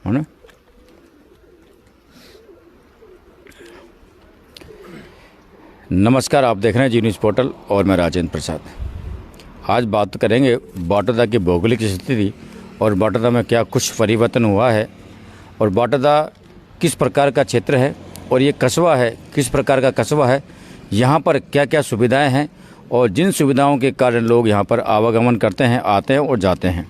है ना। नमस्कार, आप देख रहे हैं जी न्यूज़ पोर्टल और मैं राजेंद्र प्रसाद। आज बात करेंगे बाटोदा की भौगोलिक स्थिति और बाटोदा में क्या कुछ परिवर्तन हुआ है और बाटोदा किस प्रकार का क्षेत्र है और ये कस्बा है किस प्रकार का कस्बा है, यहाँ पर क्या क्या सुविधाएं हैं और जिन सुविधाओं के कारण लोग यहाँ पर आवागमन करते हैं, आते हैं और जाते हैं।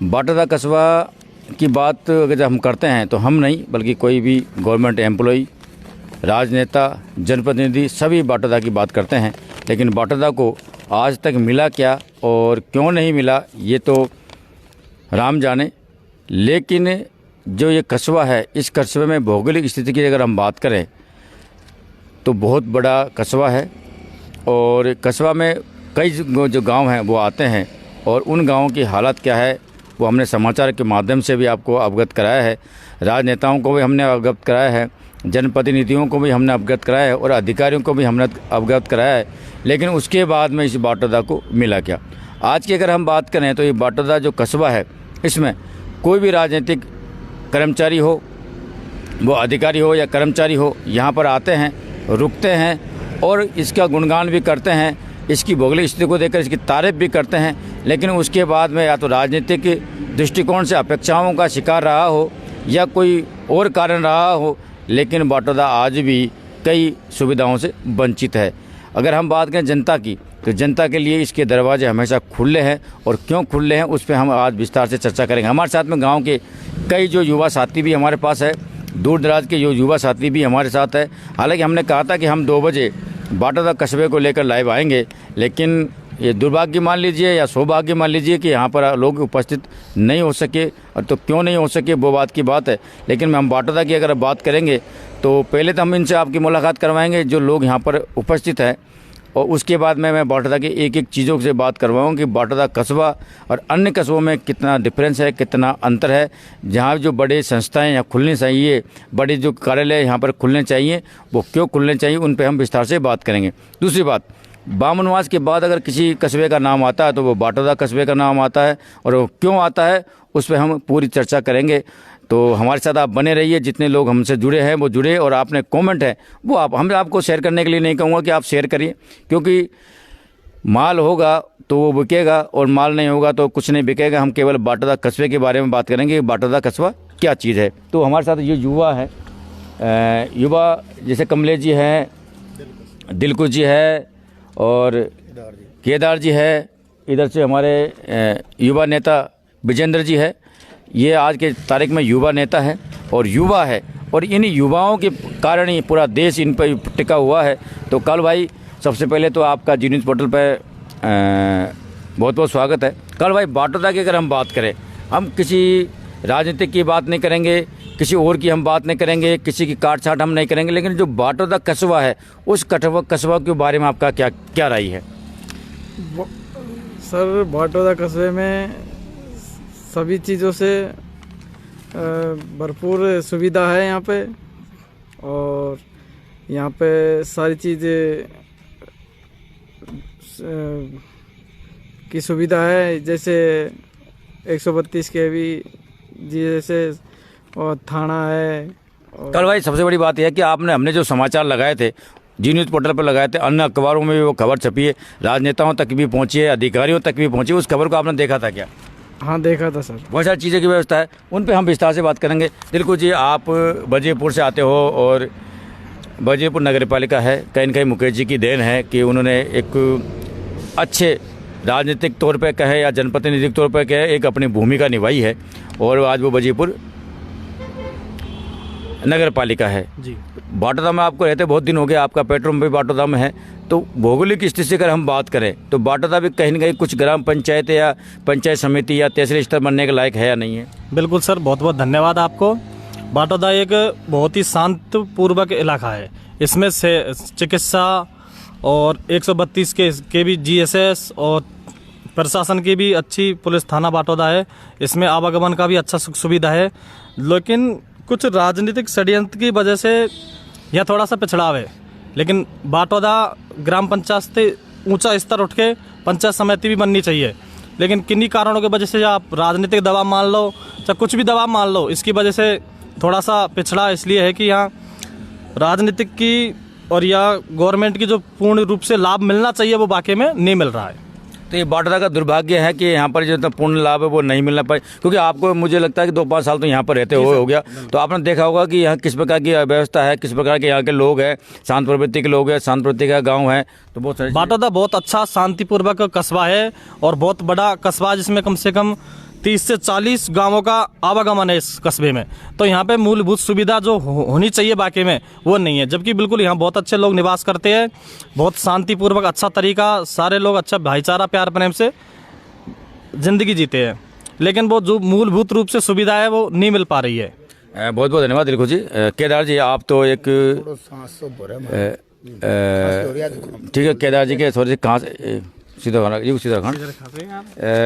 बाटोदा कस्बा की बात अगर हम करते हैं तो हम नहीं बल्कि कोई भी गवर्नमेंट एम्प्लॉई, राजनेता, जनप्रतिनिधि सभी बाटोदा की बात करते हैं, लेकिन बाटोदा को आज तक मिला क्या और क्यों नहीं मिला ये तो राम जाने। लेकिन जो ये कस्बा है, इस कस्बे में भौगोलिक स्थिति की अगर हम बात करें तो बहुत बड़ा कस्बा है और कस्बा में कई जो गांव हैं वो आते हैं और उन गांवों की हालत क्या है वो हमने समाचार के माध्यम से भी आपको अवगत कराया है, राजनेताओं को भी हमने अवगत कराया है, जनप्रतिनिधियों को भी हमने अवगत कराया है और अधिकारियों को भी हमने अवगत कराया है। लेकिन उसके बाद में इस बाटोदा को मिला क्या। आज की अगर हम बात करें तो ये बाटोदा जो कस्बा है, इसमें कोई भी राजनीतिक कर्मचारी हो, वो अधिकारी हो या कर्मचारी हो, यहाँ पर आते हैं, रुकते हैं और इसका गुणगान भी करते हैं, इसकी भौगोलिक स्थिति को देखकर इसकी तारीफ भी करते हैं। लेकिन उसके बाद में या तो राजनीतिक दृष्टिकोण से अपेक्षाओं का शिकार रहा हो या कोई और कारण रहा हो, लेकिन बाटोदा आज भी कई सुविधाओं से वंचित है। अगर हम बात करें जनता की तो जनता के लिए इसके दरवाजे हमेशा खुले हैं और क्यों खुले हैं उस पर हम आज विस्तार से चर्चा करेंगे। हमारे साथ में गांव के कई जो युवा साथी भी हमारे पास है, दूर दराज के जो युवा साथी भी हमारे साथ है। हालांकि हमने कहा था कि हम 2 बजे बाटोदा कस्बे को लेकर लाइव आएंगे, लेकिन ये दुर्भाग्य मान लीजिए या सौभाग्य मान लीजिए कि यहाँ पर लोग उपस्थित नहीं हो सके। और तो क्यों नहीं हो सके वो बात की बात है, लेकिन हम बाटोदा की अगर बात करेंगे तो पहले तो हम इनसे आपकी मुलाकात करवाएंगे जो लोग यहाँ पर उपस्थित हैं और उसके बाद में मैं बाटोदा की एक एक चीज़ों से बात करवाऊँ कि बाटोदा कस्बा और अन्य कस्बों में कितना डिफरेंस है, कितना अंतर है। जहाँ जो बड़े संस्थाएं यहाँ खुलनी चाहिए, बड़े जो कार्यालय यहाँ पर खुलने चाहिए वो क्यों खुलने चाहिए, उन पर हम विस्तार से बात करेंगे। दूसरी बात, बामनवास के बाद अगर किसी कस्बे का नाम आता है तो वो बाटोदा कस्बे का नाम आता है और वो क्यों आता है उस पर हम पूरी चर्चा करेंगे। तो हमारे साथ आप बने रहिए, जितने लोग हमसे जुड़े हैं वो जुड़े और आपने कमेंट है वो हम आपको शेयर करने के लिए नहीं कहूँगा कि आप शेयर करिए, क्योंकि माल होगा तो वो बिकेगा और माल नहीं होगा तो कुछ नहीं बिकेगा। हम केवल बाटोदा कस्बे के बारे में बात करेंगे कि बाटोदा कस्बा क्या चीज़ है। तो हमारे साथ ये युवा है, युवा जैसे कमलेश जी हैं, दिलकुश जी है और केदार जी है, इधर से हमारे युवा नेता विजेंद्र जी है। ये आज के तारीख में युवा नेता है और युवा है और इन युवाओं के कारण ही पूरा देश इन पर टिका हुआ है। तो कल भाई सबसे पहले तो आपका जी न्यूज़ पोर्टल पर बहुत बहुत स्वागत है। कल भाई बाटोदा की अगर हम बात करें, हम किसी राजनीतिक की बात नहीं करेंगे, किसी और की हम बात नहीं करेंगे, किसी की काट छाट हम नहीं करेंगे, लेकिन जो बाटोदा कस्बा है उस कस्बा के बारे में आपका क्या राय है। सर, बाटोदा कस्बे में सभी चीज़ों से भरपूर सुविधा है यहाँ पे और यहाँ पे सारी चीज़ें की सुविधा है, जैसे 132 kV जैसे और थाना है। कल भाई सबसे बड़ी बात यह है कि हमने जो समाचार लगाए थे जी न्यूज़ पोर्टल पर लगाए थे, अन्य अखबारों में भी वो खबर छपी है, राजनेताओं तक भी पहुंची है, अधिकारियों तक भी पहुंची। उस खबर को आपने देखा था क्या। हाँ, देखा था सर। बहुत सारी चीज़ों की व्यवस्था है, उन पे हम विस्तार से बात करेंगे। दिलकुश जी, आप बजीपुर से आते हो और बजीपुर नगर पालिका है, कहीं न कहीं मुकेश जी की देन है कि उन्होंने एक अच्छे राजनीतिक तौर पे कहे या जनप्रतिनिधिक तौर पे कहे एक अपनी भूमिका निभाई है और आज वो बजीपुर नगर पालिका है जी। बाटोदा में आपको रहते बहुत दिन हो गए, आपका पेट्रोल भी बाटोदा में है। तो भौगोलिक स्थिति से अगर हम बात करें तो बाटोदा भी कहीं न कहीं कुछ ग्राम पंचायत या पंचायत समिति या तहसील स्तर बनने के लायक है या नहीं है। बिल्कुल सर, बहुत बहुत धन्यवाद आपको। बाटोदा एक बहुत ही शांतिपूर्वक इलाका है। इसमें से चिकित्सा और 132 के भी GSS और प्रशासन की भी अच्छी पुलिस थाना बाटोदा है। इसमें आवागमन का भी अच्छा सुविधा है, लेकिन कुछ राजनीतिक षड्यंत्र की वजह से यह थोड़ा सा पिछड़ाव है। लेकिन बाटोदा ग्राम पंचायत से ऊंचा स्तर उठ के पंचायत समिति भी बननी चाहिए। लेकिन किन्हीं कारणों की वजह से आप राजनीतिक दबाव मान लो चाहे कुछ भी दबाव मान लो, इसकी वजह से थोड़ा सा पिछड़ा इसलिए है कि यहाँ राजनीतिक की और या गवर्नमेंट की जो पूर्ण रूप से लाभ मिलना चाहिए वो वाकई में नहीं मिल रहा है। तो ये बाटोदा का दुर्भाग्य है कि यहाँ पर जो पूर्ण लाभ है वो नहीं मिलना पाए, क्योंकि आपको मुझे लगता है कि 2-5 साल तो यहाँ पर रहते हुए हो गया, तो आपने देखा होगा कि यहाँ किस प्रकार की व्यवस्था है, किस प्रकार के यहाँ के लोग हैं, शांत प्रवृत्ति के लोग हैं, शांत प्रवृत्ति का गाँव है। तो बहुत सारे बाटोदा बहुत अच्छा शांतिपूर्वक कस्बा है और बहुत बड़ा कस्बा, जिसमें कम से कम 30 से 40 गांवों का आवागमन है इस कस्बे में। तो यहाँ पे मूलभूत सुविधा जो होनी चाहिए बाकी में वो नहीं है, जबकि बिल्कुल यहाँ बहुत अच्छे लोग निवास करते हैं, बहुत शांतिपूर्वक अच्छा तरीका, सारे लोग अच्छा भाईचारा प्यार प्रेम से ज़िंदगी जीते हैं, लेकिन वो जो मूलभूत रूप से सुविधा है वो नहीं मिल पा रही है। बहुत बहुत धन्यवाद दिलखुश जी। केदार जी, आप तो एक ठीक है, केदार जी के थोड़े से कहाँ से सीधा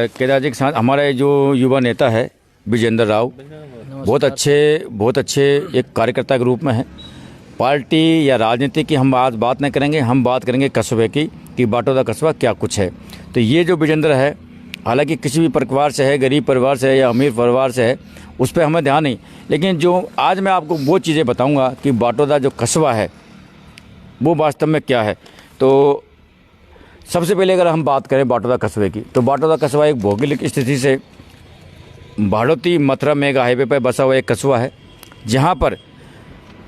केदार जी के साथ हमारे जो युवा नेता है विजेंद्र राव, बहुत अच्छे एक कार्यकर्ता के रूप में है। पार्टी या राजनीति की हम आज बात नहीं करेंगे, हम बात करेंगे कस्बे की कि बाटोदा कस्बा क्या कुछ है। तो ये जो विजेंद्र है, हालांकि किसी भी परिवार से है, गरीब परिवार से है या अमीर परिवार से है, उस पर हमें ध्यान नहीं, लेकिन जो आज मैं आपको वो चीज़ें बताऊँगा कि बाटोदा जो कस्बा है वो वास्तव में क्या है। तो सबसे पहले अगर हम बात करें बाटोदा कस्बे की, तो बाटोदा कस्बा एक भौगोलिक स्थिति से भाड़ोती मथुरा मेगा हाईवे पर बसा हुआ एक कस्बा है, जहां पर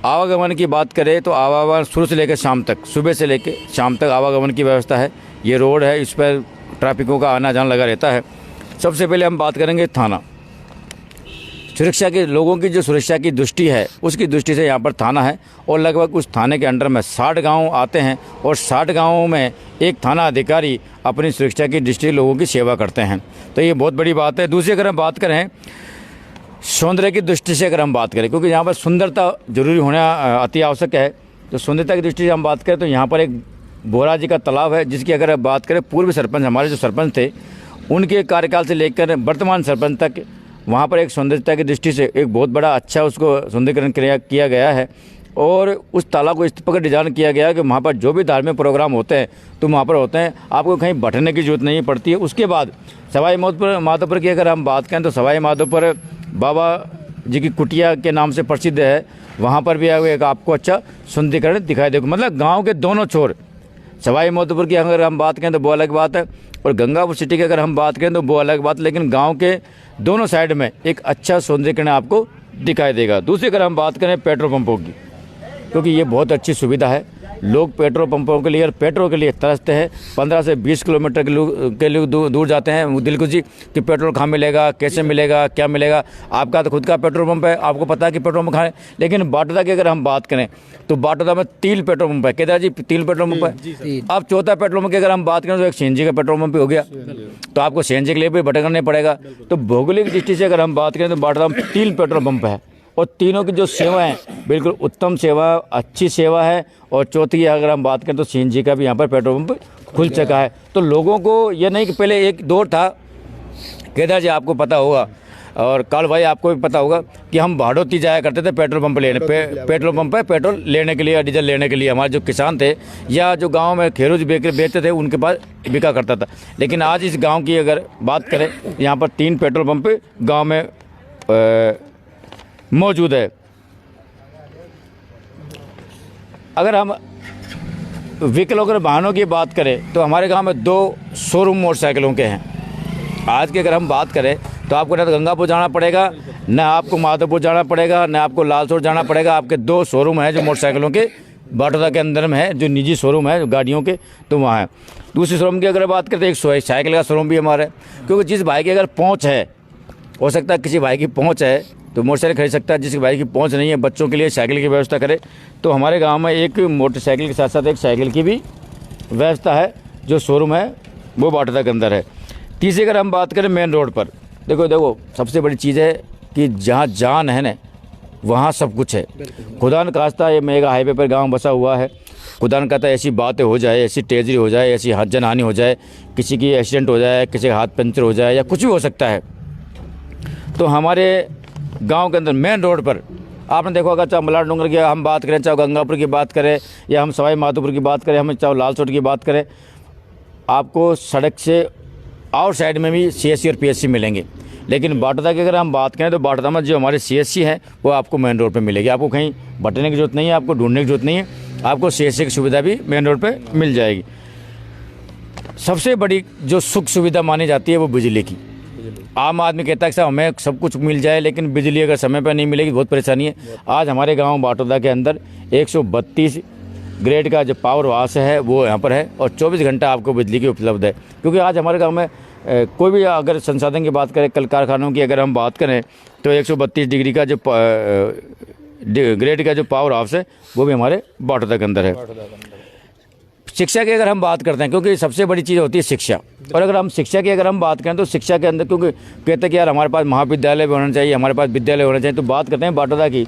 आवागमन की बात करें तो आवागमन शुरू से लेकर शाम तक, सुबह से लेकर शाम तक आवागमन की व्यवस्था है। ये रोड है, इस पर ट्रैफिकों का आना जाना लगा रहता है। सबसे पहले हम बात करेंगे थाना सुरक्षा के, लोगों की जो सुरक्षा की दृष्टि है उसकी दृष्टि से यहाँ पर थाना है, और लगभग उस थाने के अंडर में 60 गांव आते हैं, और 60 गांवों में एक थाना अधिकारी अपनी सुरक्षा की दृष्टि लोगों की सेवा करते हैं। तो ये बहुत बड़ी बात है। दूसरी अगर हम बात करें सौंदर्य की दृष्टि से, अगर हम बात करें, क्योंकि यहाँ पर सुंदरता जरूरी होना अति आवश्यक है, तो सुंदरता की दृष्टि से हम बात करें तो यहाँ पर एक बोरा जी का तालाब है, जिसकी अगर बात करें पूर्व सरपंच, हमारे जो सरपंच थे उनके कार्यकाल से लेकर वर्तमान सरपंच तक वहाँ पर एक सौंदर्यता की दृष्टि से एक बहुत बड़ा अच्छा उसको सुंदरीकरण किया गया है, और उस तालाब को इस प्रकार डिजाइन किया गया है कि वहाँ पर जो भी धार्मिक प्रोग्राम होते हैं तो वहाँ पर होते हैं, आपको कहीं भटकने की जरूरत नहीं पड़ती है। उसके बाद सवाई माधोपुर की अगर हम बात करें तो सवाई माधोपुर बाबा जी की कुटिया के नाम से प्रसिद्ध है, वहाँ पर भी एक आपको अच्छा सुंदरीकरण दिखाई देगा। मतलब गाँव के दोनों छोर, सवाई माधोपुर की अगर हम बात करें तो वो अलग बात है, और गंगापुर सिटी की अगर हम बात करें तो वो अलग बात, लेकिन गांव के दोनों साइड में एक अच्छा सौंदर्यीकरण आपको दिखाई देगा। दूसरी अगर हम बात करें पेट्रोल पंपों की, क्योंकि ये बहुत अच्छी सुविधा है, लोग पेट्रोल पंपों के लिए और पेट्रोल के लिए तरसते हैं। 15 से 20 किलोमीटर के लोग दूर जाते हैं दिलकुश जी कि पेट्रोल कहाँ मिलेगा, कैसे मिलेगा, क्या मिलेगा। आपका तो खुद का पेट्रोल पंप है, आपको पता है कि पेट्रोल पंप खाएं, लेकिन बाटोदा की अगर हम बात करें तो बाटोदा में 3 पेट्रोल पंप है। केदार जी 3 पेट्रोल पंप है। अब चौथा पेट्रोल पंप की अगर हम बात करें तो एक सीएनजी का पेट्रोल पंप भी हो गया, तो आपको सीएनजी के लिए भी भटकना नहीं पड़ेगा। तो भौगोलिक दृष्टि से अगर हम बात करें तो बाटोदा में 3 पेट्रोल पंप है, और तीनों की जो सेवा है बिल्कुल उत्तम सेवा, अच्छी सेवा है। और चौथी अगर हम बात करें तो सीएनजी का भी यहाँ पर पेट्रोल पंप खुल चुका है। तो लोगों को ये नहीं कि पहले एक दौर था, केदार जी आपको पता होगा और काल भाई आपको भी पता होगा कि हम भाड़ोती जाया करते थे पेट्रोल पंप लेने, पेट्रोल पंप पे पेट्रोल लेने के लिए या डीजल लेने के लिए। हमारे जो किसान थे या जो गांव में खेरूज बेचते थे उनके पास बिका करता था। लेकिन आज इस गांव की अगर बात करें, यहाँ पर 3 पेट्रोल पंप गाँव में मौजूद है। अगर हम व्हीकलों के वाहनों की बात करें तो हमारे गांव में 2 शोरूम मोटरसाइकिलों के हैं। आज की अगर हम बात करें तो आपको ना तो गंगापुर जाना पड़ेगा, ना आपको माधोपुर जाना पड़ेगा, ना आपको लालसोट जाना पड़ेगा। आपके 2 शोरूम हैं जो मोटरसाइकिलों के बाटोदा के अंदर में है, जो निजी शोरूम है गाड़ियों के, तो वहाँ है। दूसरी शोरूम की अगर बात करें तो एक साइकिल का शोरूम भी हमारा है, क्योंकि जिस भाई की अगर पहुँच है, हो सकता है किसी भाई की पहुँच है तो मोटरसाइकिल खरीद सकता है, जिसके भाई की पहुंच नहीं है बच्चों के लिए साइकिल की व्यवस्था करे। तो हमारे गांव में एक मोटरसाइकिल के साथ साथ एक साइकिल की भी व्यवस्था है, जो शोरूम है वो बाटोदा के अंदर है। तीसरी अगर हम बात करें मेन रोड पर, देखो सबसे बड़ी चीज़ है कि जहाँ जान है ना वहाँ सब कुछ है। खुदा न खास्ता ये मेगा हाईवे पर गाँव बसा हुआ है, खुदा न कहता ऐसी बातें हो जाए, ऐसी ट्रेजरी हो जाए, ऐसी जनहानि हो जाए, किसी की एक्सीडेंट हो जाए, किसी का हाथ पंचर हो जाए या कुछ भी हो सकता है। तो हमारे गांव के अंदर मेन रोड पर आपने देखा होगा, चाहे मलाड डूंगर की हम बात करें, चाहे गंगापुर की बात करें, या हम सवाई माधोपुर की बात करें, हम चाहे लालसोट की बात करें, आपको सड़क से और साइड में भी CSC और PSC मिलेंगे। लेकिन बाटोदा की अगर हम बात करें तो बाटोदा में जो हमारे CSC है वो आपको मेन रोड पे मिलेगी। आपको कहीं भटकने की जरूरत नहीं है, आपको ढूंढने की जरूरत नहीं है, आपको CSC की सुविधा भी मेन रोड पे मिल जाएगी। सबसे बड़ी जो सुख सुविधा मानी जाती है वो बिजली की। आम आदमी कहता है कि साहब हमें सब कुछ मिल जाए, लेकिन बिजली अगर समय पर नहीं मिलेगी बहुत परेशानी है। आज हमारे गांव बाटोदा के अंदर 132 ग्रेड का जो पावर हाउस है वो यहाँ पर है और 24 घंटा आपको बिजली की उपलब्ध है। क्योंकि आज हमारे गांव में कोई भी अगर संसाधन की बात करें, कल कारखानों की अगर हम बात करें तो 132 डिग्री का जो ग्रेड का जो पावर हाउस है वो भी हमारे बाटोदा के अंदर है। शिक्षा की अगर हम बात करते हैं, क्योंकि सबसे बड़ी चीज़ होती है शिक्षा, और अगर हम शिक्षा की अगर हम बात करें तो शिक्षा के अंदर क्योंकि कहते हैं कि यार हमारे पास महाविद्यालय भी होना चाहिए, हमारे पास विद्यालय होना चाहिए, तो बात करते हैं बाटोदा की।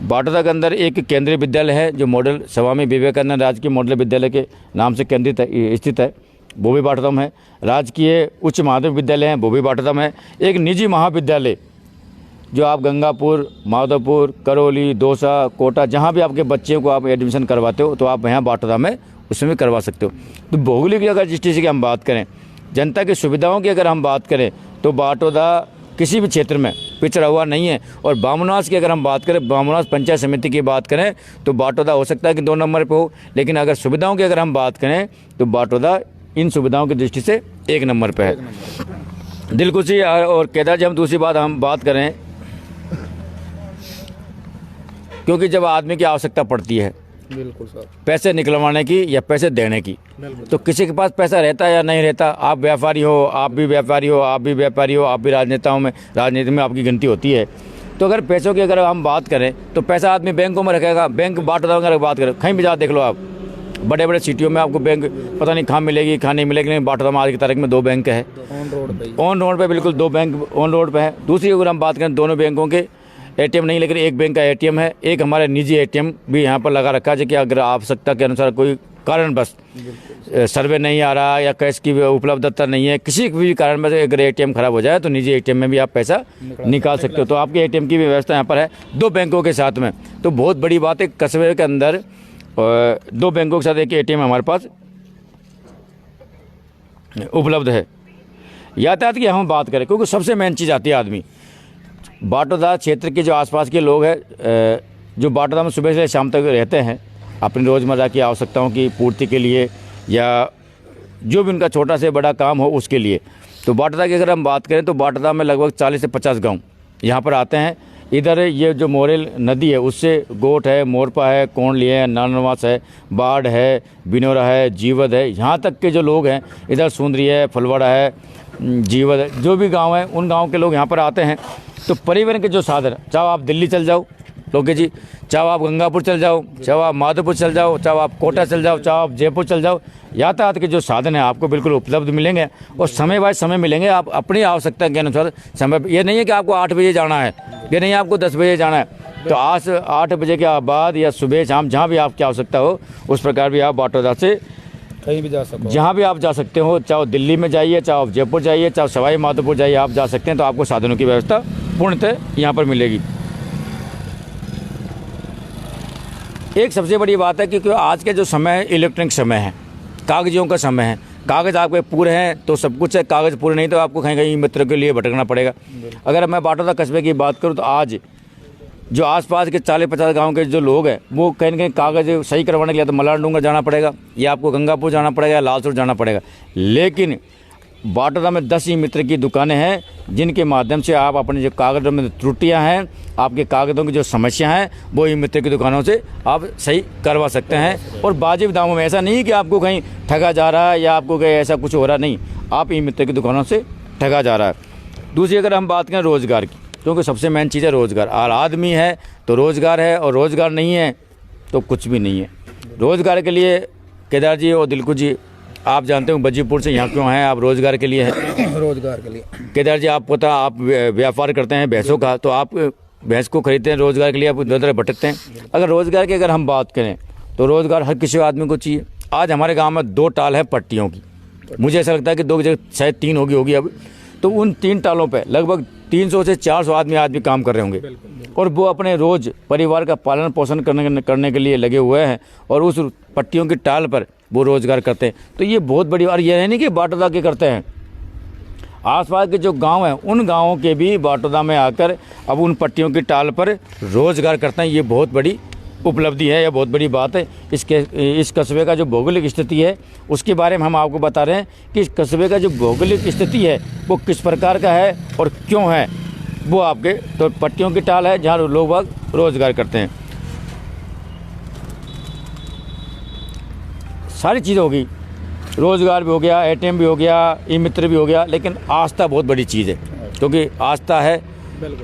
बाटोदा के अंदर एक केंद्रीय विद्यालय है जो मॉडल स्वामी विवेकानंद राजकीय मॉडल विद्यालय के नाम से केंद्रित स्थित है, वो भी बाटोदा में है। राजकीय उच्च माध्यमिक विद्यालय है वो भी बाटोदा में है। एक निजी महाविद्यालय जो आप गंगापुर, माधोपुर, करौली, दौसा, कोटा, जहाँ भी आपके बच्चे को आप एडमिशन करवाते हो तो आप यहाँ बाटोदा में उसमें भी करवा सकते हो। तो भौगोलिक अगर दृष्टि से हम बात करें, जनता की सुविधाओं की अगर हम बात करें तो बाटोदा किसी भी क्षेत्र में पिछड़ा हुआ नहीं है। और बामनवास की अगर हम बात करें, बामनवास पंचायत समिति की बात करें तो बाटोदा हो सकता है कि 2 नंबर पे हो, लेकिन अगर सुविधाओं की अगर हम बात करें तो बाटोदा इन सुविधाओं की दृष्टि से 1 नंबर पे है। दिलखुशी और केदार जी, हम दूसरी बात हम बात करें, क्योंकि जब आदमी की आवश्यकता पड़ती है बिल्कुल सर, पैसे निकलवाने की या पैसे देने की, तो किसी के पास पैसा रहता है या नहीं रहता। आप व्यापारी हो, आप भी व्यापारी हो, आप भी व्यापारी हो, आप भी राजनीति में आपकी गिनती होती है। तो अगर पैसों की अगर हम बात करें तो पैसा आदमी बैंकों में रखेगा। बैंक बाटोदा अगर बात करें, कहीं भी जा देख लो आप, बड़े बड़े सिटियों में आपको बैंक पता नहीं कहाँ मिलेगी, कहाँ नहीं मिलेगी, लेकिन बाटोदा में आज की तारीख में 2 बैंक है ऑन रोड पे, बिल्कुल 2 बैंक ऑन रोड पे है। दूसरी अगर हम बात करें, दोनों बैंकों के ATM नहीं, लेकिन एक बैंक का ATM है, एक हमारे निजी ATM भी यहाँ पर लगा रखा है कि अगर आवश्यकता के अनुसार कोई कारण बस सर्वे नहीं आ रहा या कैश की उपलब्धता नहीं है, किसी भी कारण में अगर ATM खराब हो जाए तो निजी ATM में भी आप पैसा निकाल सकते हो। तो आपके ATM की भी व्यवस्था यहाँ पर है 2 बैंकों के साथ में। तो बहुत बड़ी बात है, कस्बे के अंदर 2 बैंकों के साथ एक ATM हमारे पास उपलब्ध है। यातायात की हम बात करें, क्योंकि सबसे मेन चीज़ आती है आदमी, बाटोदा क्षेत्र के जो आसपास के लोग हैं जो बाटोदा में सुबह से शाम तक रहते हैं अपनी रोज़मर्रा की आवश्यकताओं की पूर्ति के लिए या जो भी उनका छोटा से बड़ा काम हो उसके लिए, तो बाटोदा की अगर हम बात करें तो बाटोदा में लगभग 40 से 50 गांव यहाँ पर आते हैं। इधर ये जो मोरेल नदी है उससे गोट है, मोरपा है, कोंडली है, नानवास है, बाढ़ है, बिनोरा है, जीवद है, यहाँ तक के जो लोग हैं, इधर सुंदरी है, फलवाड़ा है, जीवद है, जो भी गांव है उन गांव के लोग यहाँ पर आते हैं। तो परिवहन के जो साधन, चाहे आप दिल्ली चल जाओ लोगे जी, चाहे आप गंगापुर चल जाओ, चाहे आप माधोपुर चल जाओ, चाहे आप कोटा चल जाओ, चाहे आप जयपुर चल जाओ, यातायात के जो साधन हैं आपको बिल्कुल उपलब्ध मिलेंगे और समय बाय समय मिलेंगे। आप अपनी आवश्यकता के अनुसार समय, ये नहीं है कि आपको 8 बजे जाना है, ये नहीं है आपको 10 बजे जाना है, तो आज 8 बजे के बाद या सुबह शाम जहाँ भी आपकी आवश्यकता हो उस प्रकार भी आप बाटोदा से कहीं भी जा सको, जहाँ भी आप जा सकते हो, चाहे दिल्ली में जाइए, चाहे आप जयपुर जाइए, चाहे सवाई माधोपुर जाइए, आप जा सकते हैं। तो आपको साधनों की व्यवस्था पूर्णतः यहाँ पर मिलेगी। एक सबसे बड़ी बात है क्योंकि आज के जो समय है इलेक्ट्रॉनिक समय है, कागज़ों का समय है। कागज़ आपके पूरे हैं तो सब कुछ है, कागज़ पूरे नहीं तो आपको कहीं कहीं मित्र के लिए भटकना पड़ेगा। अगर मैं बाटोदा कस्बे की बात करूँ तो आज जो आसपास के 40-50 गांव के जो लोग हैं वो कहीं न कहीं कागज़ सही करवाने के लिए तो मलार डूंगर जाना पड़ेगा या आपको गंगापुर जाना पड़ेगा या लालसोर जाना पड़ेगा। लेकिन बाटोदा में 10 ही मित्र की दुकानें हैं जिनके माध्यम से आप अपने जो कागज़ों में त्रुटियां हैं, आपके कागज़ों की जो समस्या हैं वो ई मित्र की दुकानों से आप सही करवा सकते हैं। और वाजिब दामों में, ऐसा नहीं कि आपको कहीं ठगा जा रहा है या आपको कहीं ऐसा कुछ हो रहा नहीं, आप ई मित्र की दुकानों से ठगा जा रहा है। दूसरी अगर हम बात करें रोज़गार की, क्योंकि सबसे मेन चीज़ है रोज़गार। और आदमी है तो रोज़गार है और रोज़गार नहीं है तो कुछ भी नहीं है। रोज़गार के लिए केदार जी और दिलकुश जी आप जानते हो बजीपुर से यहाँ क्यों हैं, आप रोज़गार के लिए हैं। रोज़गार के लिए केदार जी आप पता आप व्यापार करते हैं भैंसों का, तो आप भैंस को खरीदते हैं रोज़गार के लिए, आप उधर भटकते हैं। अगर रोज़गार की अगर हम बात करें तो रोज़गार हर किसी आदमी को चाहिए। आज हमारे गाँव में 2 टाल है पट्टियों की, मुझे ऐसा लगता है कि 2 की जगह शायद 3 होगी अब। तो उन 3 टालों पर लगभग 300 से 400 आदमी काम कर रहे होंगे और वो अपने रोज़ परिवार का पालन पोषण करने के लिए लगे हुए हैं और उस पट्टियों की टाल पर वो रोज़गार करते हैं। तो ये बहुत बड़ी, और ये नहीं कि बाटोदा के करते हैं, आसपास के जो गांव हैं उन गांवों के भी बाटोदा में आकर अब उन पट्टियों की टाल पर रोज़गार करते हैं। ये बहुत बड़ी उपलब्धि है, यह बहुत बड़ी बात है। इस कस्बे का जो भौगोलिक स्थिति है उसके बारे में हम आपको बता रहे हैं कि इस कस्बे का जो भौगोलिक स्थिति है वो किस प्रकार का है और क्यों है वो आपके तो पट्टियों की टाल है जहाँ लोग बाग रोज़गार करते हैं। सारी चीज़ होगी, रोज़गार भी हो गया, एटीएम भी हो गया, ई मित्र भी हो गया, लेकिन आस्था बहुत बड़ी चीज़ है, क्योंकि आस्था है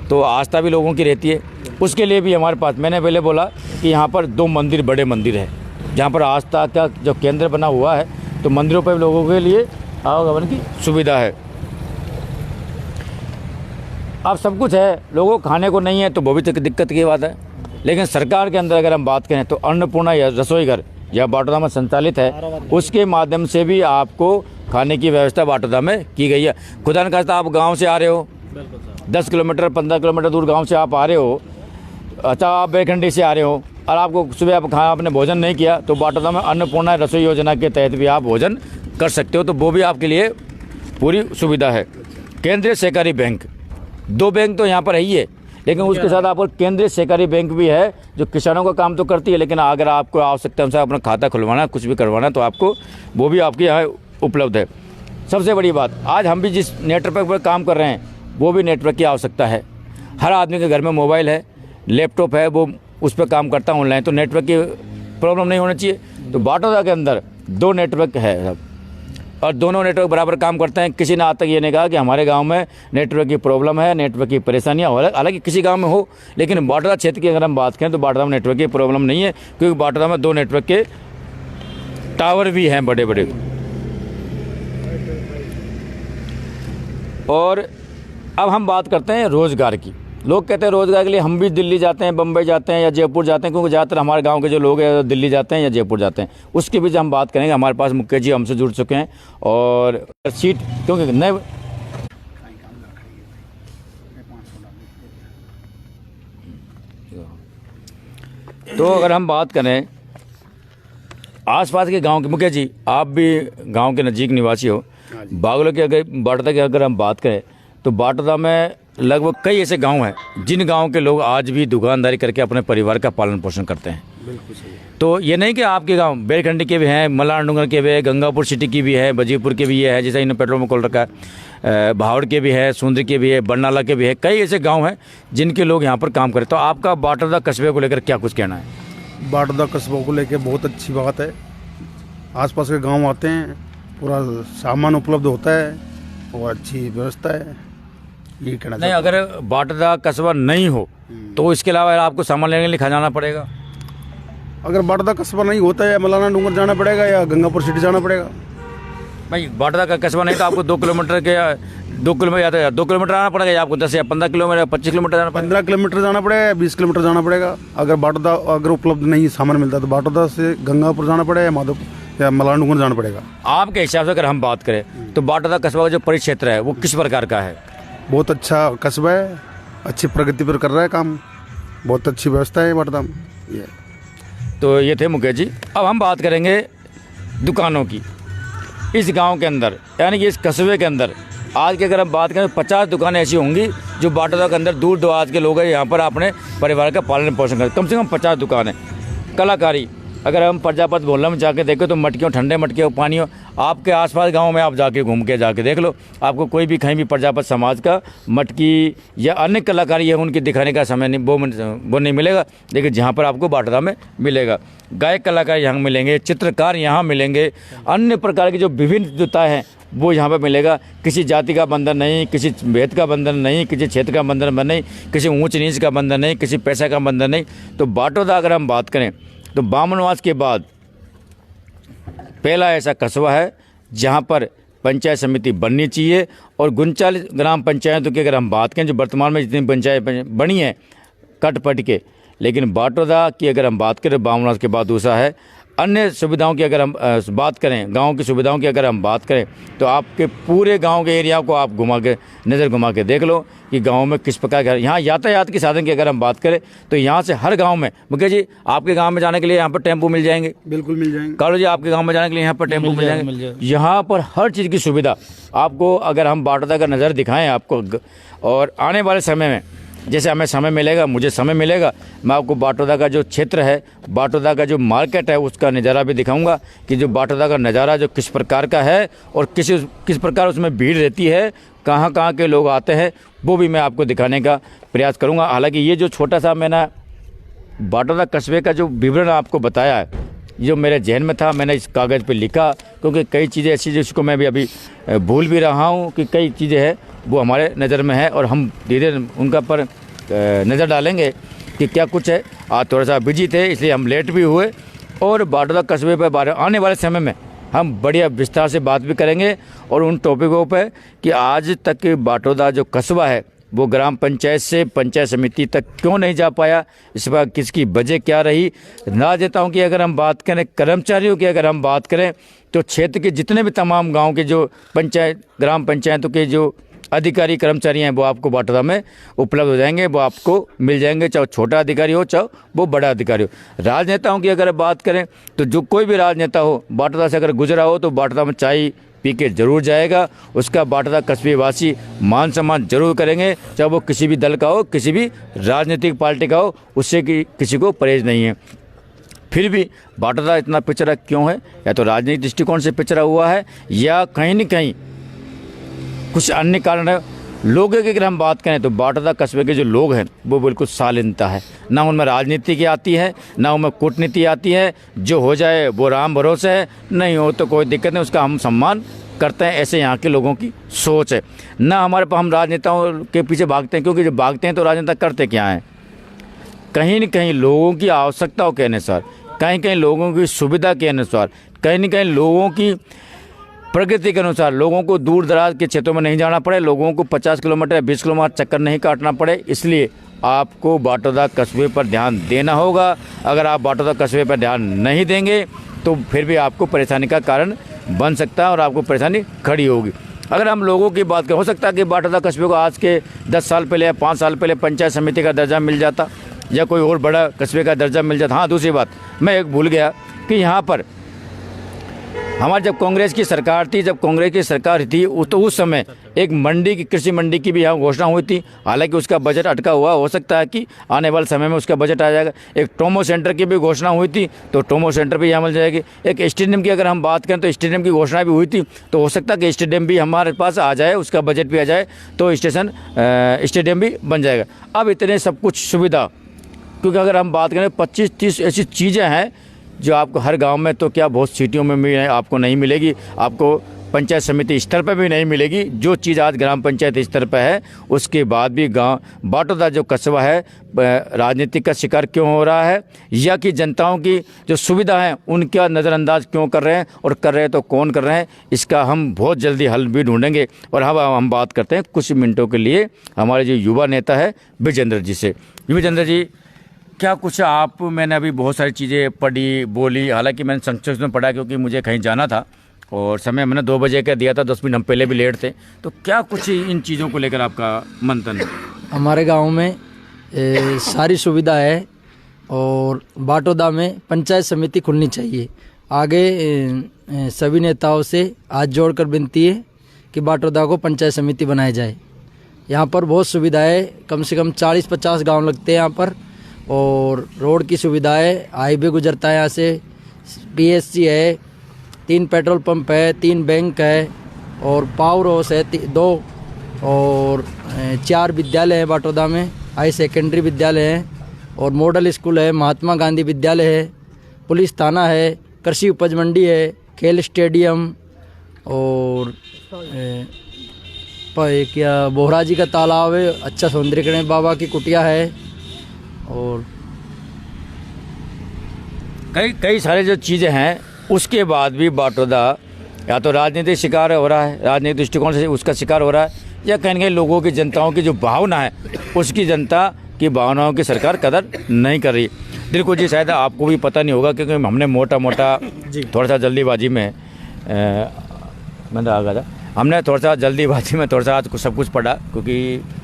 तो आस्था भी लोगों की रहती है। उसके लिए भी हमारे पास, मैंने पहले बोला कि यहाँ पर 2 मंदिर, बड़े मंदिर है जहाँ पर आस्था का जो केंद्र बना हुआ है, तो मंदिरों पर लोगों के लिए आवागमन की सुविधा है। अब सब कुछ है, लोगों को खाने को नहीं है तो वो भी तो दिक्कत की बात है। लेकिन सरकार के अंदर अगर हम बात करें तो अन्नपूर्णा या रसोई घर यह बाटोदा में संचालित है, उसके माध्यम से भी आपको खाने की व्यवस्था बाटोदा में की गई है। खुदा न खास्ता आप गांव से आ रहे हो, 10 किलोमीटर 15 किलोमीटर दूर गांव से आप आ रहे हो, अच्छा आप बेखंडी से आ रहे हो और आपको सुबह आप आपने भोजन नहीं किया तो बाटोदा में अन्नपूर्णा रसोई योजना के तहत भी आप भोजन कर सकते हो, तो वो भी आपके लिए पूरी सुविधा है। केंद्रीय सहकारी बैंक, 2 बैंक तो यहाँ पर है ही है, लेकिन उसके साथ आपको केंद्रीय सहकारी बैंक भी है जो किसानों का काम तो करती है, लेकिन अगर आपको आवश्यकता अनुसार अपना खाता खुलवाना, कुछ भी करवाना तो आपको वो भी आपके यहाँ उपलब्ध है। सबसे बड़ी बात, आज हम भी जिस नेटवर्क पर काम कर रहे हैं वो भी नेटवर्क की आवश्यकता है। हर आदमी के घर में मोबाइल है, लैपटॉप है, वो उस पर काम करता है ऑनलाइन, तो नेटवर्क की प्रॉब्लम नहीं होनी चाहिए। तो बाटोदा के अंदर 2 नेटवर्क है सब, और दोनों नेटवर्क बराबर काम करते हैं। किसी ने आज तक ये नहीं कहा कि हमारे गांव में नेटवर्क की प्रॉब्लम है, नेटवर्क की परेशानियां हो, हालांकि किसी गांव में हो, लेकिन बाटोदा क्षेत्र की अगर हम बात करें तो बाटोदा में नेटवर्क की प्रॉब्लम नहीं है, क्योंकि बाटोदा में 2 नेटवर्क के टावर भी हैं बड़े बड़े। और अब हम बात करते हैं रोज़गार की। लोग कहते हैं रोज़गार के लिए हम भी दिल्ली जाते हैं, बम्बई जाते हैं या जयपुर जाते हैं, क्योंकि ज़्यादातर हमारे गांव के जो लोग हैं दिल्ली जाते हैं या जयपुर जाते हैं। उसके बीच हम बात करेंगे। हमारे पास मुकेश जी हमसे जुड़ चुके हैं और सीट क्योंकि नए तो अगर हम बात करें आसपास के गांव के, मुकेश जी आप भी गांव के नज़दीक निवासी हो, बागलों के अगर बाटोदा की अगर हम बात करें तो बाटोदा में लगभग कई ऐसे गांव हैं जिन गांव के लोग आज भी दुकानदारी करके अपने परिवार का पालन पोषण करते हैं। बिल्कुल सही। तो ये नहीं कि आपके गांव बेलखंडी के भी हैं, मलार डूंगर के भी है, गंगापुर सिटी की भी है, बजीपुर के भी है, जैसा इन्होंने पेट्रोल में खोल रखा है, भावड़ के भी है, सुंदरी के भी है, बरनाला के भी है, कई ऐसे गाँव हैं जिनके लोग यहाँ पर काम करें। तो आपका बाटोदा कस्बे को लेकर क्या कुछ कहना है? बाटोदा कस्बों को लेकर बहुत अच्छी बात है। आसपास के गांव आते हैं, पूरा सामान उपलब्ध होता है और अच्छी व्यवस्था है, ये कहना नहीं। अगर बाटोदा कस्बा नहीं हो तो इसके अलावा आपको सामान लेने के लिए कहाँ जाना पड़ेगा? अगर बाटोदा कस्बा नहीं होता है, मलाना डूंगर जाना पड़ेगा या गंगापुर सिटी जाना पड़ेगा। भाई बाटोदा का कस्बा नहीं तो आपको 2 किलोमीटर के 2 किलोमीटर या तो 2 किलोमीटर आना पड़ेगा, या आपको 10 या 15 किलोमीटर 25 किलोमीटर जाना पड़ेगा, 15 किलोमीटर जाना पड़ेगा या 20 किलोमीटर जाना पड़ेगा। अगर बाटोदा अगर उपलब्ध नहीं सामान मिलता तो बाटोदा से गंगापुर जाना पड़ेगा या माधोपुर या मलाना डूंगर जाना पड़ेगा। आपके हिसाब से अगर हम बात करें तो बाटोदा कस्बा का जो परिक्षेत्र है वो किस प्रकार का है? बहुत अच्छा कस्बा है, अच्छी प्रगति पर कर रहा है काम, बहुत अच्छी व्यवस्था है बाटोदा में। ये तो ये थे मुकेश जी। अब हम बात करेंगे दुकानों की। इस गांव के अंदर यानी कि इस कस्बे के अंदर आज की अगर हम बात करें 50 दुकानें ऐसी होंगी जो बाटोदा के अंदर दूर दराज के लोग हैं यहाँ पर अपने परिवार का पालन पोषण करते, कम से कम 50 दुकानें। कलाकारी अगर हम प्रजापत मोहल्ला में जाके देखें तो मटकियों, ठंडे मटके और पानियों, आपके आसपास गांव में आप जाके घूम के जाके देख लो, आपको कोई भी कहीं भी प्रजापत समाज का मटकी या अन्य कलाकारी है उनकी दिखाने का समय नहीं वो नहीं मिलेगा, लेकिन जहां पर आपको बाटोदा में मिलेगा। गायक कलाकार यहाँ मिलेंगे, चित्रकार यहाँ मिलेंगे, अन्य प्रकार की जो विभिन्नता है वो यहाँ पर मिलेगा। किसी जाति का बंधन नहीं, किसी भेद का बंधन नहीं, किसी क्षेत्र का बंधन नहीं, किसी ऊँच नीच का बंधन नहीं, किसी पैसा का बंधन नहीं। तो बाटोदा अगर हम बात करें तो बामनवास के बाद पहला ऐसा कस्बा है जहां पर पंचायत समिति बननी चाहिए। और 39 ग्राम पंचायतों की अगर हम बात करें जो वर्तमान में जितनी पंचायत बनी है कट पट के, लेकिन बाटोदा की अगर हम बात करें बामनवास के बाद दूसरा है अन्य सुविधाओं की अगर हम बात करें, गांव की सुविधाओं की अगर हम बात करें, तो आपके पूरे गांव के एरिया को आप नज़र घुमा के देख लो कि गांव में किस प्रकार का। यहाँ यातायात के साधन की अगर हम बात करें तो यहाँ से हर गांव में, मुकेश जी आपके गांव में जाने के लिए यहाँ पर टेम्पो मिल जाएंगे, बिल्कुल मिल जाएंगे। कालू जी आपके गांव में जाने के लिए यहाँ पर टेम्पो मिल जाएंगे। यहाँ पर हर चीज़ की सुविधा आपको, अगर हम बाटोदा का नज़र दिखाएँ आपको, और आने वाले समय में जैसे हमें समय मिलेगा, मुझे समय मिलेगा, मैं आपको बाटोदा का जो क्षेत्र है, बाटोदा का जो मार्केट है, उसका नज़ारा भी दिखाऊंगा कि जो बाटोदा का नज़ारा जो किस प्रकार का है और किस प्रकार उसमें भीड़ रहती है, कहाँ कहाँ के लोग आते हैं, वो भी मैं आपको दिखाने का प्रयास करूँगा। हालाँकि ये जो छोटा सा मैंने बाटोदा कस्बे का जो विवरण आपको बताया है, जो मेरे जहन में था, मैंने इस कागज़ पे लिखा, क्योंकि कई चीज़ें ऐसी जिसको मैं भी अभी भूल भी रहा हूँ कि कई चीज़ें हैं वो हमारे नज़र में है और हम धीरे उनका पर नज़र डालेंगे कि क्या कुछ है। आज थोड़ा सा बिजी थे इसलिए हम लेट भी हुए, और बाटोदा कस्बे पर आने वाले समय में हम बढ़िया विस्तार से बात भी करेंगे और उन टॉपिकों पर कि आज तक बाटोदा जो कस्बा है वो ग्राम पंचायत से पंचायत समिति तक क्यों नहीं जा पाया, इस पर किसकी वजह क्या रही। राजनेताओं की अगर हम बात करें, कर्मचारियों की अगर हम बात करें, तो क्षेत्र के जितने भी तमाम गांव के जो ग्राम पंचायतों के जो अधिकारी कर्मचारी हैं वो आपको बाटोदा में उपलब्ध हो जाएंगे, वो आपको मिल जाएंगे, चाहे छोटा अधिकारी हो चाहे वो बड़ा अधिकारी हो। राजनेताओं की अगर बात करें तो जो कोई भी राजनेता हो बाटोदा से अगर गुजरा हो तो बाटोदा में चाय पी के जरूर जाएगा, उसका बाटोदा कस्बे वासी मान सम्मान जरूर करेंगे, चाहे वो किसी भी दल का हो, किसी भी राजनीतिक पार्टी का हो, उससे किसी को परहेज नहीं है। फिर भी बाटोदा इतना पिछड़ा क्यों है? या तो राजनीतिक दृष्टिकोण से पिछड़ा हुआ है या कहीं न कहीं कुछ अन्य कारण है। लोगों की अगर हम बात करें तो बाटोदा कस्बे के जो लोग हैं वो बिल्कुल शालीनता है, ना उनमें राजनीति की आती है, ना उनमें कूटनीति आती है, जो हो जाए वो राम भरोसे है, नहीं हो तो कोई दिक्कत नहीं, उसका हम सम्मान करते हैं, ऐसे यहाँ के लोगों की सोच है। ना हमारे पास हम राजनेताओं के पीछे भागते हैं, क्योंकि जब भागते हैं तो राजनेता करते क्या हैं, कहीं न कहीं लोगों की आवश्यकताओं के अनुसार, कहीं कहीं लोगों की सुविधा के अनुसार, कहीं न कहीं लोगों की प्रगति के अनुसार, लोगों को दूर दराज के क्षेत्रों में नहीं जाना पड़े, लोगों को 50 किलोमीटर या 20 किलोमीटर चक्कर नहीं काटना पड़े, इसलिए आपको बाटोदा कस्बे पर ध्यान देना होगा। अगर आप बाटोदा कस्बे पर ध्यान नहीं देंगे तो फिर भी आपको परेशानी का कारण बन सकता है और आपको परेशानी खड़ी होगी। अगर हम लोगों की बात करें, हो सकता है कि बाटोदा कस्बे को आज के 10 साल पहले या 5 साल पहले पंचायत समिति का दर्जा मिल जाता या कोई और बड़ा कस्बे का दर्जा मिल जाता। हाँ, दूसरी बात मैं एक भूल गया कि यहाँ पर हमारी जब कांग्रेस की सरकार थी, जब कांग्रेस की सरकार थी तो उस समय एक मंडी की, कृषि मंडी की भी यहाँ घोषणा हुई थी। हालांकि उसका बजट अटका हुआ, हो सकता है कि आने वाले समय में उसका बजट आ जाएगा। एक टोमो सेंटर की भी घोषणा हुई थी तो टोमो सेंटर भी यहाँ मिल जाएगी। एक स्टेडियम की अगर हम बात करें तो स्टेडियम की घोषणा भी हुई थी, तो हो सकता है कि स्टेडियम भी हमारे पास आ जाए, उसका बजट भी आ जाए तो स्टेडियम भी बन जाएगा। अब इतने सब कुछ सुविधा, क्योंकि अगर हम बात करें 25-30 ऐसी चीज़ें हैं जो आपको हर गांव में तो क्या बहुत सिटियों में भी आपको नहीं मिलेगी, आपको पंचायत समिति स्तर पर भी नहीं मिलेगी। जो चीज़ आज ग्राम पंचायत स्तर पर है उसके बाद भी गांव बाटोदा जो कस्बा है राजनीतिक का शिकार क्यों हो रहा है, या कि जनताओं की जो सुविधा है उनका नज़रअंदाज क्यों कर रहे हैं, और कर रहे हैं तो कौन कर रहे हैं, इसका हम बहुत जल्दी हल भी ढूंढेंगे। और हम बात करते हैं कुछ मिनटों के लिए हमारे जो युवा नेता है विजेंद्र जी से। विजेंद्र जी, क्या कुछ आप, मैंने अभी बहुत सारी चीज़ें पढ़ी बोली, हालांकि मैंने संक्षिप्त में पढ़ा क्योंकि मुझे कहीं जाना था और समय मैंने 2 बजे का दिया था, 10 मिनट हम पहले भी लेट थे, तो क्या कुछ इन चीज़ों को लेकर आपका मंथन है? हमारे गांव में सारी सुविधा है और बाटोदा में पंचायत समिति खुलनी चाहिए। आगे सभी नेताओं से हाथ जोड़कर विनती है कि बाटोदा को पंचायत समिति बनाई जाए। यहाँ पर बहुत सुविधा है, कम से कम 40-50 गाँव लगते हैं यहाँ पर, और रोड की सुविधा है, हाईवे गुजरता है यहाँ से, पीएससी है, 3 पेट्रोल पंप है, 3 बैंक है और पावर हाउस है 2, और 4 विद्यालय हैं बाटोदा में, हाई सेकेंडरी विद्यालय है और मॉडल स्कूल है, महात्मा गांधी विद्यालय है, पुलिस थाना है, कृषि उपज मंडी है, खेल स्टेडियम, और क्या बोहरा जी का तालाब है, अच्छा सौंदर्यीकरण, बाबा की कुटिया है, और कई सारे जो चीज़ें हैं। उसके बाद भी बाटोदा या तो राजनीतिक शिकार हो रहा है, राजनीतिक दृष्टिकोण से उसका शिकार हो रहा है, या कहीं न कहीं लोगों की, जनताओं की जो भावना है उसकी जनता कि भावनाओं की सरकार कदर नहीं कर रही। दिलकुश जी, शायद आपको भी पता नहीं होगा क्योंकि हमने मोटा थोड़ा सा जल्दीबाजी में मैंने आ गया था, हमने थोड़ा सा जल्दीबाजी में थोड़ा सा आज सब कुछ पढ़ा, क्योंकि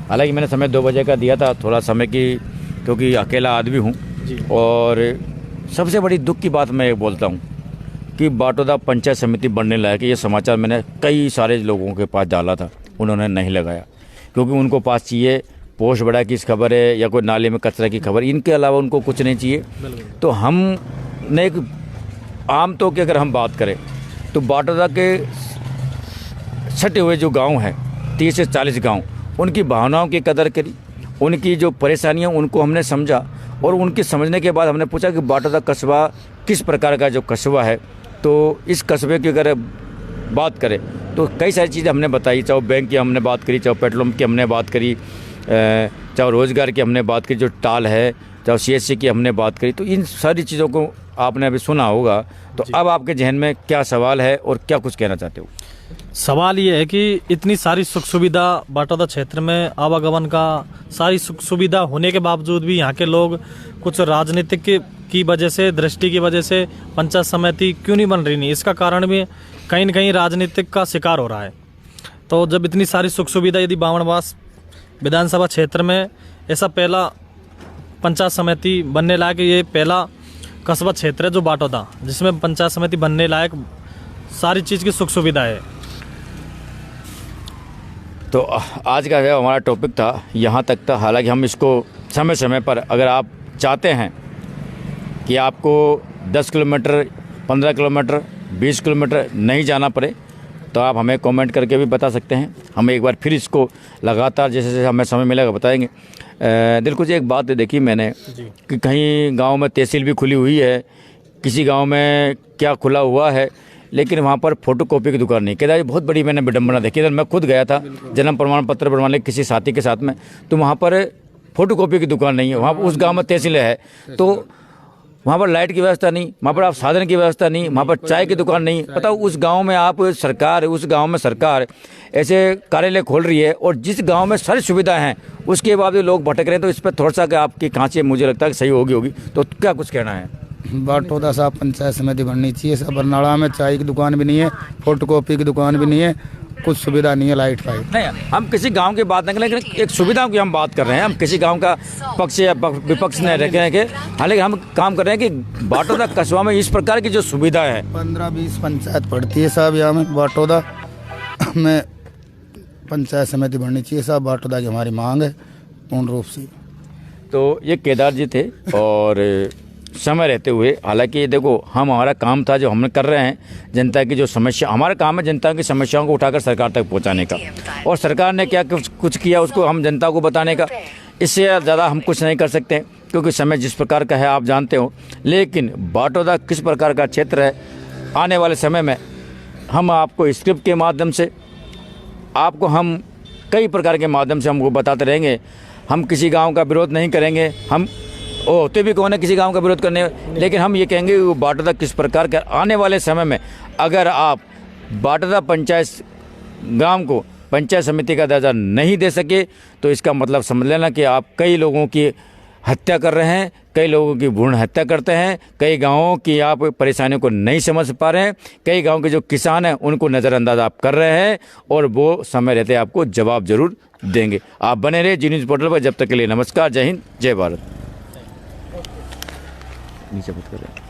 हालांकि मैंने समय 2 बजे का दिया था, थोड़ा समय की, क्योंकि अकेला आदमी हूँ। और सबसे बड़ी दुख की बात मैं ये बोलता हूँ कि बाटोदा पंचायत समिति बनने लायक, ये समाचार मैंने कई सारे लोगों के पास डाला था, उन्होंने नहीं लगाया, क्योंकि उनको पास चाहिए पोस्ट बड़ा की खबर है या कोई नाले में कचरा की खबर, इनके अलावा उनको कुछ नहीं चाहिए। तो हमने एक आम तो की अगर हम बात करें तो बाटोदा के छटे हुए जो गांव हैं 30 से 40 गांव, उनकी भावनाओं की कदर करी, उनकी जो परेशानियां उनको हमने समझा, और उनके समझने के बाद हमने पूछा कि बाटोदा कस्बा किस प्रकार का जो कस्बा है। तो इस कस्बे की अगर बात करें तो कई सारी चीज़ें हमने बताई, चाहे बैंक की हमने बात करी, चाहे पेट्रोल की हमने बात करी, चाहे रोज़गार की हमने बात करी, जो टाल है, चाहे CSC की हमने बात करी। तो इन सारी चीज़ों को आपने अभी सुना होगा, तो अब आपके जहन में क्या सवाल है और क्या कुछ कहना चाहते हो? सवाल ये है कि इतनी सारी सुख सुविधा बाटोदा क्षेत्र में, आवागमन का सारी सुख सुविधा होने के बावजूद भी यहाँ के लोग कुछ राजनीतिक की वजह से, दृष्टि की वजह से पंचायत समिति क्यों नहीं बन रही, नहीं इसका कारण भी कहीं न कहीं राजनीतिक का शिकार हो रहा है। तो जब इतनी सारी सुख सुविधा यदि बावनवास विधानसभा क्षेत्र में ऐसा पहला पंचायत समिति बनने लायक, ये पहला कस्बा क्षेत्र है जो बाटोदा, जिसमें पंचायत समिति बनने लायक सारी चीज़ की सुख सुविधा है। तो आज का जो हमारा टॉपिक था यहाँ तक था। हालांकि हम इसको समय समय पर, अगर आप चाहते हैं कि आपको 10 किलोमीटर, 15 किलोमीटर, 20 किलोमीटर नहीं जाना पड़े, तो आप हमें कमेंट करके भी बता सकते हैं। हम एक बार फिर इसको लगातार जैसे जैसे हमें समय मिलेगा बताएंगे। दिलकुश, एक बात देखी मैंने कि कहीं गांव में तहसील भी खुली हुई है, किसी गांव में क्या खुला हुआ है, लेकिन वहाँ पर फोटोकॉपी की दुकान नहीं। केदार, बहुत बड़ी मैंने विडंबना देखी। इधर मैं खुद गया था जन्म प्रमाण पत्र बनवाने किसी साथी के साथ में, तो वहाँ पर फोटोकॉपी की दुकान नहीं है। वहाँ उस गांव में तहसील है, तो वहाँ पर लाइट की व्यवस्था नहीं, वहाँ पर आप साधन की व्यवस्था नहीं, वहाँ पर चाय की दुकान नहीं। बताओ, उस गांव में आप सरकार, उस गांव में सरकार ऐसे कार्यालय खोल रही है, और जिस गांव में सारी सुविधाएं हैं उसके बाद भी लोग भटक रहे हैं। तो इस पर थोड़ा सा आपकी खांची मुझे लगता है कि सही होगी, तो क्या कुछ कहना है? बाटोदा साहब पंचायत समिति बननी चाहिए। सब बरनाड़ा में चाय की दुकान भी नहीं है, फोटोकॉपी की दुकान भी नहीं है, कुछ सुविधा नहीं है, लाइट फाइट नहीं। हम किसी गांव की बात नहीं कर रहे, लेकिन एक सुविधाओं की हम बात कर रहे हैं। हम किसी गांव का पक्ष या विपक्ष नहीं रख रहे हैं, हालांकि हम काम कर रहे हैं कि बाटोदा कस्बा में इस प्रकार की जो सुविधा है, 15-20 पंचायत पड़ती है साहब यहाँ में। बाटोदा में पंचायत समिति बननी चाहिए साहब, बाटोदा की हमारी मांग है पूर्ण रूप से। तो ये केदार जी थे, और समय रहते हुए, हालांकि देखो हमारा काम था जो हम कर रहे हैं, जनता की जो समस्या, हमारा काम है जनता की समस्याओं को उठाकर सरकार तक पहुंचाने का, और सरकार ने क्या कुछ किया उसको हम जनता को बताने का। इससे ज़्यादा हम कुछ नहीं कर सकते, क्योंकि समय जिस प्रकार का है आप जानते हो। लेकिन बाटोदा किस प्रकार का क्षेत्र है, आने वाले समय में हम आपको स्क्रिप्ट के माध्यम से, आपको हम कई प्रकार के माध्यम से हमको बताते रहेंगे। हम किसी गाँव का विरोध नहीं करेंगे, हम होते भी कौन है किसी गांव का विरोध करने, लेकिन हम ये कहेंगे वो बाटोदा किस प्रकार का आने वाले समय में, अगर आप बाटोदा पंचायत गांव को पंचायत समिति का दर्जा नहीं दे सके, तो इसका मतलब समझ लेना कि आप कई लोगों की हत्या कर रहे हैं, कई लोगों की भ्रूण हत्या करते हैं, कई गाँवों की आप परेशानियों को नहीं समझ पा रहे हैं, कई गाँव के जो किसान हैं उनको नज़रअंदाज आप कर रहे हैं, और वो समय रहते आपको जवाब जरूर देंगे। आप बने रहे जी न्यूज़ पोर्टल पर। जब तक के लिए नमस्कार, जय हिंद, जय भारत। नीचे मत करें।